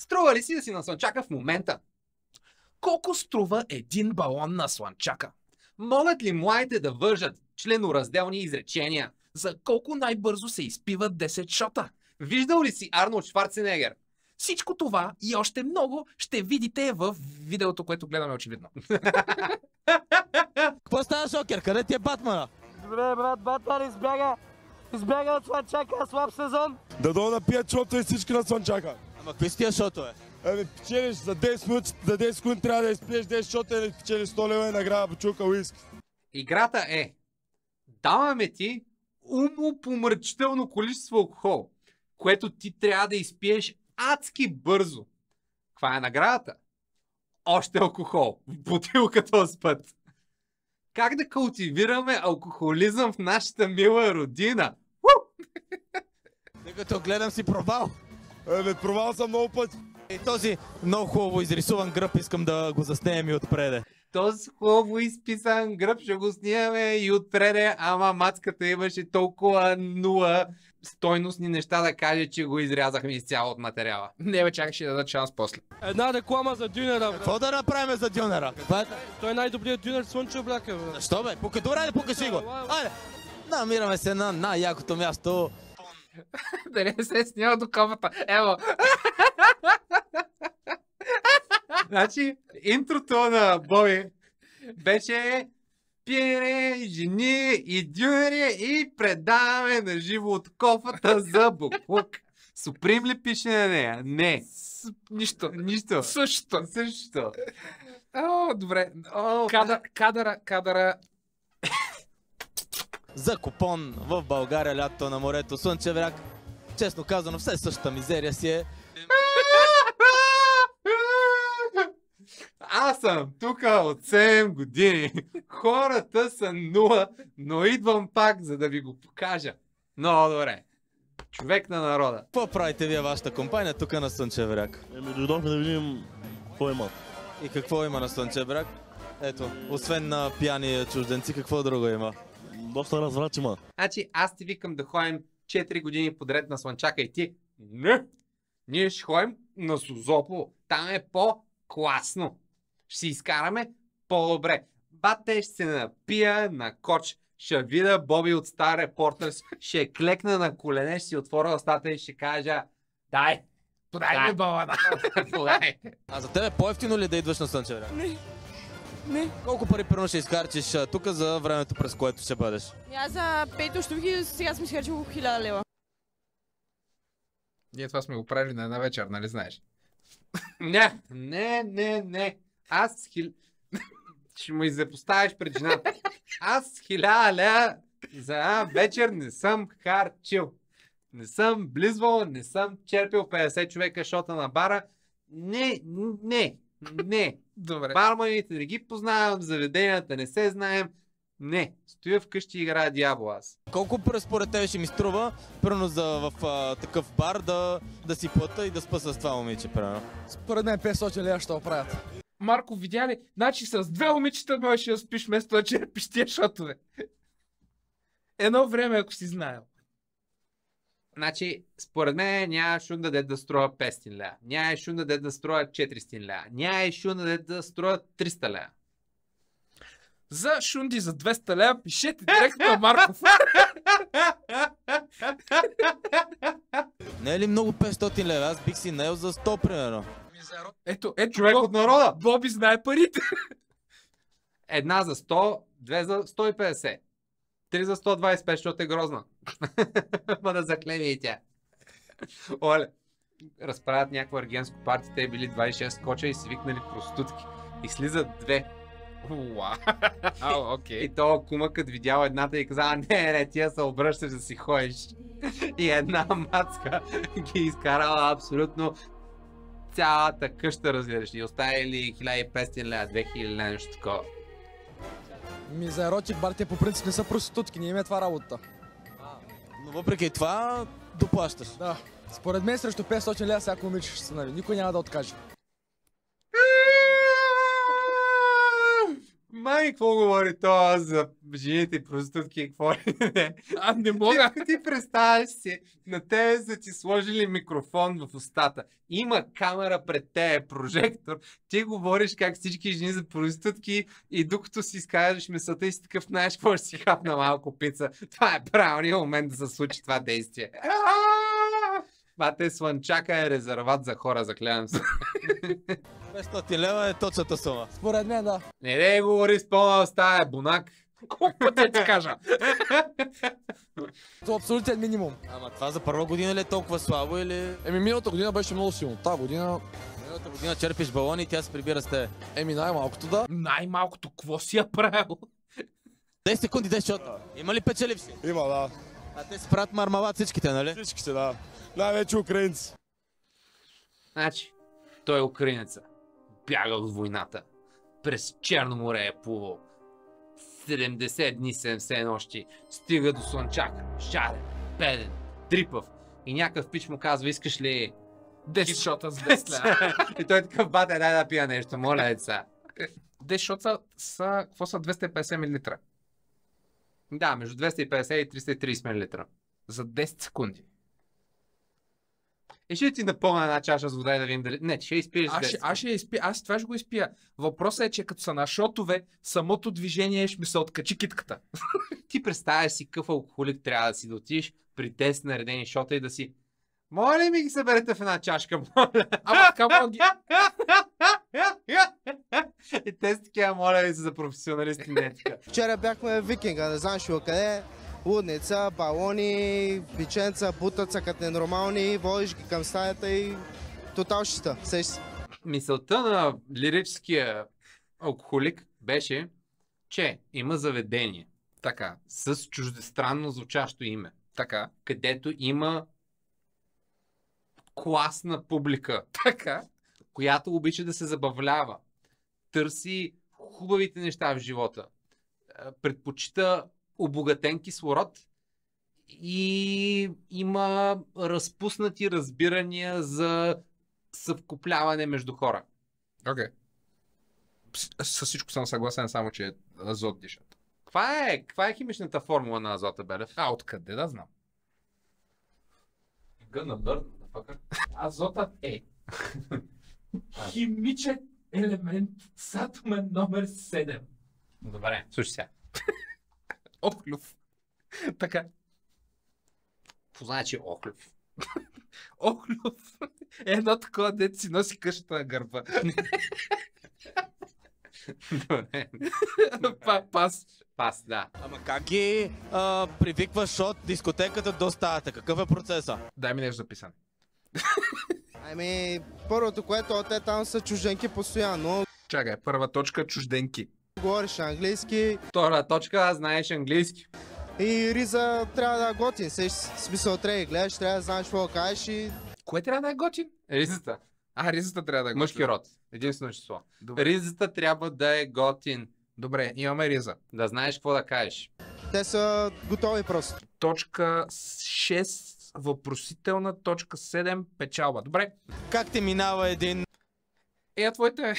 Струва ли си да си на слънчака в момента? Колко струва един балон на слънчака? Могат ли младите да вържат членоразделни изречения? За колко най-бързо се изпиват 10 шота? Виждал ли си Арнолд Шварценегер? Всичко това и още много ще видите в видеото, което гледаме очевидно. Какво става, Шокер? Къде ти е Батмана? Добре, брат, Батман избяга от слънчака, слаб сезон. Да долу да пият шото и всички на слънчака. Ама какви си тия шотове? Ами печелиш за 10 минути, за 10 секунди трябва да изпиеш 10 шота или печелиш 100 лева и награда бутилка уиски. Играта е: даваме ти умопомрачително количество алкохол, което ти трябва да изпиеш адски бързо. Каква е наградата? Още алкохол в бутилка този път. Как да култивираме алкохолизъм в нашата мила родина? Тъй като гледам си провал. Ами провал съм много пъти. И този много хубаво изрисуван гръб искам да го заснемем и отпреде. Този хубаво изписан гръб ще го снимаме и отпреде, ама мацката имаше толкова нула стойностни неща да каже, че го изрязахме изцяло от материала. Не бе, чакай, ще дадат шанс после. Една реклама за дюнера. Какво да направим за дюнера? Той е най-добрият дюнер Слънчев бряг. Защо бе? Добре, покажи го. Айде! Намираме се на най-якото място. Да не се снява до камата. Ево. Значи, интрото на Боби беше пиене, жени и дюнери и предаваме на живо от кофата за буклук. Суприм ли пише на нея? Не. Нищо. Също. О, добре. Кадъра. За купон в България, лято на морето, Слънчев бряг. Честно казано, все същата мизерия си е. Аз съм тук от 7 години. Хората са нула, но идвам пак, за да ви го покажа. Много добре. Човек на народа. Какво правите вие вашата компания тук на Слънчев бряг? Дойдохме да видим какво има. И какво има на Слънчев бряг? Ето, освен на пияни чужденци, какво друго има? Доста разврат има. Значи аз ти викам да ходим 4 години подред на слънчака и ти. Не! Ние ще ходим на Созопо. Там е по-класно. Ще си изкараме по-добре. Бате ще се напия на коч. Ще видя Боби от Star Reporters. Ще клекна на колене, ще си отворя устата и ще кажа: дай! Подай ми балана! Подай! А за тебе по-ефтино ли да идваш на Слънчев бряг? Не. Колко пари примерно ще изхарчиш тук за времето, през което ще бъдеш? Аз за 5 штуки сега съм изхарчил 1000 лева. Ние това сме го правили на една вечер, нали знаеш? Не. Аз ще му изпоставиш пред жената. Аз 1000 лева за една вечер не съм харчил. Не съм близвал, не съм черпил 50 човека шота на бара. Не. Добре. Барманите не ги познавам, заведенията не се знаем. Не, стоя вкъщи и играя Диабlo аз. Колко според тебе ще ми струва, примерно в такъв бар да си плата и да спа с това момиче, примерно? Според мен 500 лева ще оправят. Марко, видя ли? Значи с 2 момичета можеш да спиш вместо да черпиш тия шотове. Едно време, ако си знаел. Значи, според мен няма шун да струва 500 лева. Няма шун да струва 400 лева. Няма шун да струва 300 лева. За шунди за 200 лева пишете директно на Марков. Не е ли много 500 лева? Аз бих си наел за 100, примерно. Ето, човек от народа. Боби знае парите. Една за 100, 2 за 150. 3 за 125, защото е грозна. Ма да заклеви и тя. Оле, разправят някакво аргенско парти, те били 26 коча и си викнали простутки. И слизат 2. Уау, окей. И то кума като видял едната и каза: не, тия се обръщаш да си ходиш. И една мацка ги изкарала абсолютно цялата къща, разбираш. И оставили 1500 лева, 2000 лева, нещо такова. За еротик барите по принцип не са проститутки, не им е това работа. Но въпреки това доплащаш. Да. Според мен срещу 500 лева всяко момиче ще се нави. Никой няма да откаже. Май, какво говори това за жените и проститутки, какво ли не? Не мога. Ти представяш си, на тебе са ти сложили микрофон в устата. Има камера пред тебе, прожектор. Ти говориш как всички жени са проститутки и докато си изкажеш мисълта и си такъв, знаеш какво ще си хапна малко пица. Това е правилният момент да се случи това действие. Бате, Слънчака е резерват за хора, заклевам се. 500 лева е точната сума. Според мен, да. Не говори с пълна стая, бунак. Колко пъти ти кажа? Това е абсолютен минимум. Ама това за първа година ли е толкова слабо или... Миналата година беше много силно. Та година, Миналата година черпиш балони и тя се прибира с те. най-малкото да. Най-малкото, какво си я правил? 10 секунди, 10 шота. Има ли печеливши? Има, да. А те си правят мармалат всичките, нали? Всичките, да. Най-вече украинци. Значи, той е украинеца. Бяга от войната. През Черно море е плувал. 70 дни, 70 нощи. Стига до Слънчака. Жарен, беден, дрипав. И някакъв пич му казва, искаш ли 10 шота с 10 лева. И той такъв, бате, дай да пия нещо, моля деца. 10 шота са, какво са 250 мл? Да, между 250 и 330 мл. За 10 секунди. И ще ти напълна една чаша с вода и да видим дали... Не, ти ще изпиеш 10. Аз ще я изпия, аз това ще го изпия. Въпросът е, че като са на шотове, самото движение ще ми се откачи китката. Ти представяш си какъв алкохолик трябва да си да отидеш при 10 наредени шота и да си... Моля ли ми ги съберете в една чашка, моля? Ама камон ги... И те са такива, моля ви се за професионалисти, не е така. Вчера бяхме в Викинга, не знам ще къде. Лудница, балони, пиченца, бутаца като ненормални, водиш ги към стаята и тотал щита. Мисълта на лирическия алкохолик беше, че има заведение Така, с чуждестранно звучащо име, така, където има класна публика, така. която обича да се забавлява, търси хубавите неща в живота, предпочита обогатен кислород и има разпуснати разбирания за съвкупляване между хора. Окей. С всичко съм съгласен, само че азот дишат. Каква е химичната формула на азота, Белев? Откъде да знам? Гъна бърн, Азотът е химичен елемент с атомен номер 7. Добре, слушай сега. Охлюв. Така. Какво значи охлюв? Охлюв е едно такова, дето си носи къщата на гърба. Добре. Пас, да. Ама как ги привикваш от дискотеката до стаята? Какъв е процеса? Дай ми нещо записано. Ами, първото, което те там са чужденки постоянно. Чакай, първа точка чужденки. Говориш английски Втора точка, знаеш английски. и риза трябва да е готин. Смисъл трябва да гледаш, трябва да знаеш какво да кажеш и... Кое трябва да е готин? Ризата. Ризата трябва да е готин. Мъжки род. Единствено число. Добре. Ризата трябва да е готин. Добре, имаме риза. Да знаеш какво да кажеш. Те са готови просто. Точка 6, въпросителна, точка 7, печалба. Добре. Как ти минава един... Твоите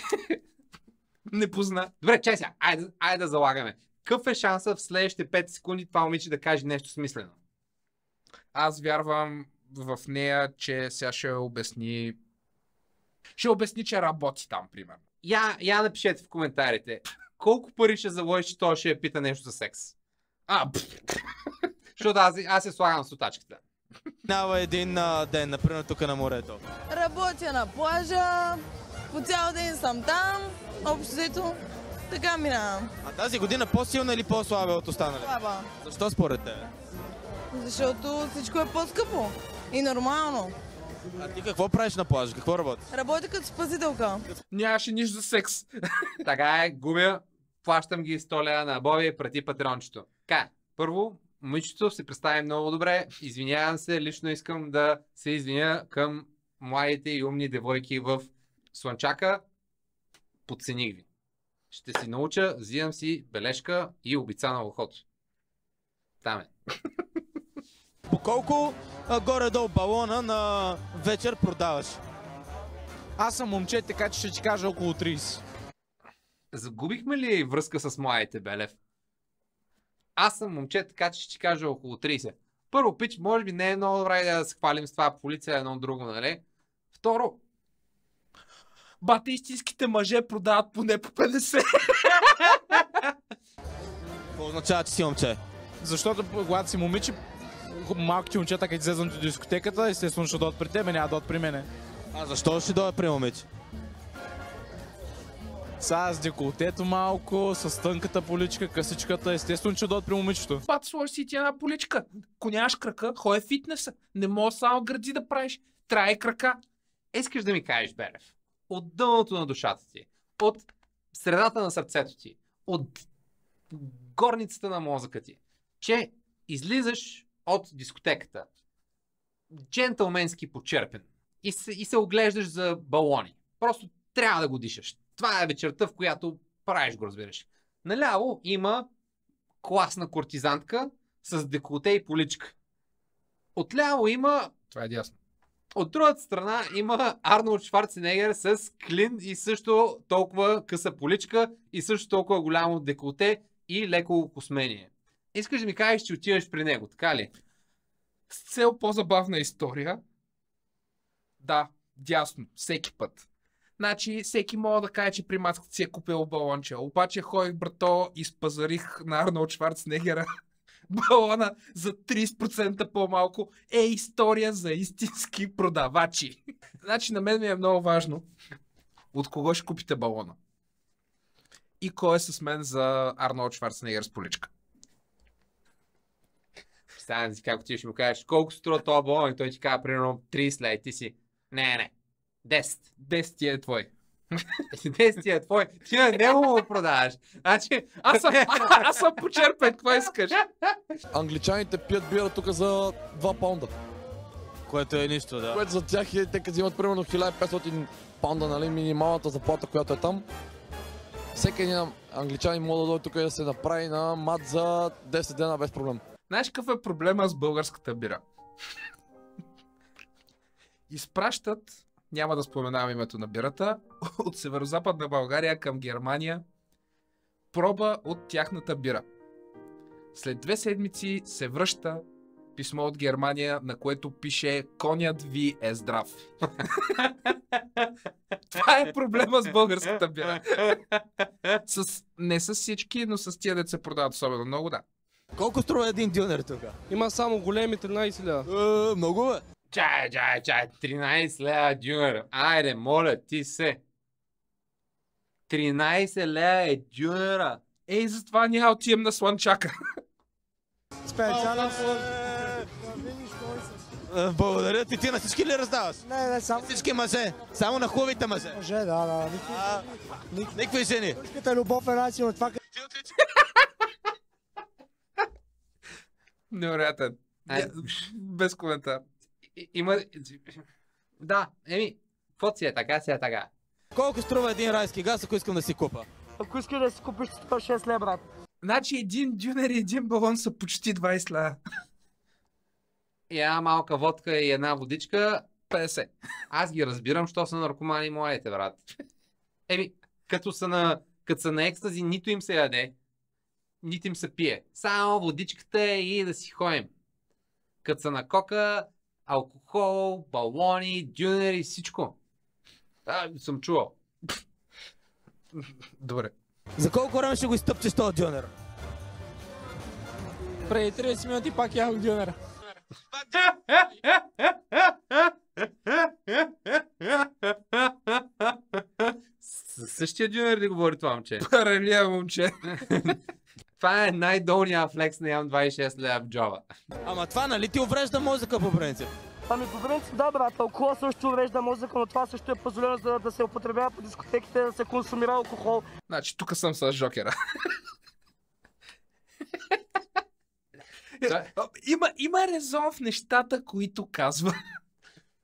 не позна. Добре, чай сега. Айде да залагаме. Какъв е шанса в следващите 5 секунди това момиче да каже нещо смислено? Аз вярвам в нея, че сега ще обясни... Ще обясни, че работи там, примерно. Я напишете в коментарите. Колко пари ще заложиш, че той ще я пита нещо за секс? Защото аз се слагам с отачката. Минава един ден, например тук на морето? Работя на плажа, по цял ден съм там, общо взето, така минавам. А тази година по-силна или по-слаба от останалите? Слаба, Защо според тебе? защото всичко е по-скъпо и нормално. А ти какво правиш на плажа? Какво работиш? Работя като спасителка. Нямаше нищо за секс. Така е, губя, плащам ги 100 лева на Боби, прати патрончето. Така, първо, момичето се представи много добре, извинявам се, лично искам да се извиня към младите и умни девойки в Слънчака, подцених ви. Ще си науча, взимам си бележка и обица на ухото. Там е. По колко горе-долу балона на вечер продаваш? Аз съм момче, така че ще ти кажа около 30. Загубихме ли връзка с младите, Белев? Аз съм момче, така че ще ти кажа около 30. Първо, пич, може би не е много добра идея да се хвалим с това полиция едно друго, нали? Второ, Бате, истинските мъже продават поне по 50. Какво означава, че си момче? Защото когато си момиче, малките момчета, като излезнат от дискотеката, естествено ще дойдат при тебе, няма да дойдат при мене. А защо ще дойде при момиче? С деколтето малко, с тънката поличка, късичката, естествено, че дойдат при момичето. Бате, сложи си ти една поличка. Ако нямаш крака, ходи в фитнеса. Не може само гърди да правиш. Трябва и крака. искаш да ми кажеш, Белев, от дъното на душата ти, от средата на сърцето ти, от горницата на мозъка ти, че излизаш от дискотеката, джентълменски почерпен и се оглеждаш за балони. Просто трябва да го дишаш. Това е вечерта, в която правиш го, разбираш. Наляво има класна кортизантка с деколте и поличка. Отляво има... Това е дясно. От другата страна има Арнолд Шварценегер с клин и също толкова къса поличка и също толкова голямо деколте и леко космение. Искаш да ми кажеш, че отиваш при него, така ли? С цел по-забавна история. Да, дясно, всеки път. Значи, всеки мога да каже, че при маската си е купил балонче. Обаче ходих, брато, и спазарих на Арнолд Шварценегера балона за 30% по-малко. Е история за истински продавачи. Значи, на мен ми е много важно от кого ще купите балона. И кой е с мен за Арнолд Шварценегер с поличка. Представям си как ти ще му кажеш колко струва този балон и той ти казва примерно 30 лева и ти си. Не, 10. 10 ти е твой. 10 ти е твой. Ти на него го продаваш. Значи, Аз съм почерпен, какво искаш? Англичаните пият бира тук за 2 паунда. Което е нищо, да. Което за тях е, те като взимат примерно 1500 паунда, нали, минималната заплата, която е там. Всеки един англичанин може да дойде тук и да се направи на мат за 10 дена без проблем. Знаеш какъв е проблема с българската бира? Изпращат, няма да споменавам името на бирата, от северо-западна България към Германия проба от тяхната бира. След 2 седмици се връща писмо от Германия, на което пише "Конят ви е здрав". Това е проблема с българската бира. Не с всички, но с тия деца продават особено много, да. Колко струва един дюнер тук? Има само големи 13 лева. Много бе. Чай, 13 лева дюнер. Айде, моля ти се. 13 лева е дюнера. Ей, затова няма отием на слънчака. Специален Благодаря ти. Ти на всички ли раздаваш? Не, само Всички мъже. Само на хубавите мъже. мъже, да. Никакви жени. Никаката любов е начин, това Невероятен. Без коментар. Има... Да, какво си е така, си е така. Колко струва един райски газ, ако искам да си купа? Ако искаш да си купиш 106 лева, брат. Значи един дюнер и един балон са почти 20 лева. И една малка водка и една водичка. 50. Аз ги разбирам, що са наркомани младите, брат. Като са на екстази, нито им се яде, нито им се пие. Само водичката и да си ходим. Като са на кока, алкохол, балони, дюнери, всичко. Съм чувал. Добре. За колко време ще го изтъпчеш този дюнер? Преди 30 минути пак ях дюнера. Същия дюнер ли говори това момче? Паралия, момче. Това е най-долният флекс на ям 26 лева в джоба. Ама това нали ти уврежда мозъка по принцип? Ами по принцип да, брат, алкохол също уврежда мозъка, но това също е позволено за да се употребява по дискотеките, да се консумира алкохол. Значи тук съм с Жокера. Има резон в нещата, които казва.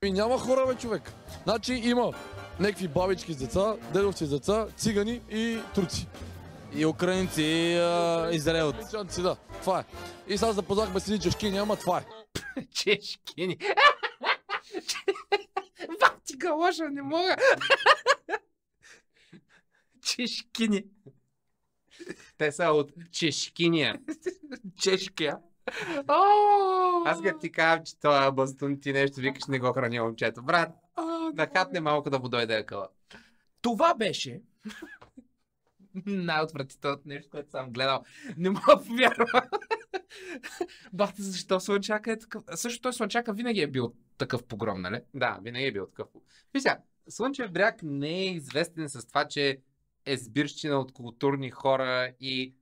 И няма хора, бе, човек. Значи има някакви бабички с деца, дедовци с деца, цигани и турци. И украинци, и Израел. Чанци, да. Това е. И сега запознахме си чешки, няма, това е. Чешкини. Бах ти галоша, не мога. Чешкини. Те са от Чешкиния. Чешкия. Аз като ти казвам, че това бастун ти нещо викаш, не го храни момчето. Брат, да хапне малко да му дойде акъла. Това беше най-отвратителното нещо, което съм гледал. Не мога да повярвам. Бахте, защо Слънчака е такъв? Също той Слънчака винаги е бил такъв погром, нали? Да, винаги е бил такъв. Вися, Слънчев бряг не е известен с това, че е сбирщина от културни хора и...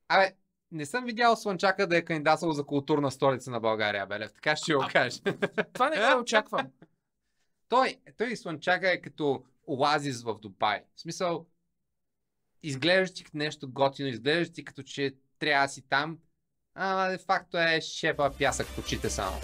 Абе, не съм видял Слънчака да е кандидатствал за културна столица на България, Белев, така ще го кажа. Това не го очаквам. Той Слънчака е като оазис в Дубай. В смисъл, изглеждаш ти като нещо готино, изглеждаш ти като че трябва да си там, а де факто е шепа пясък в очите само.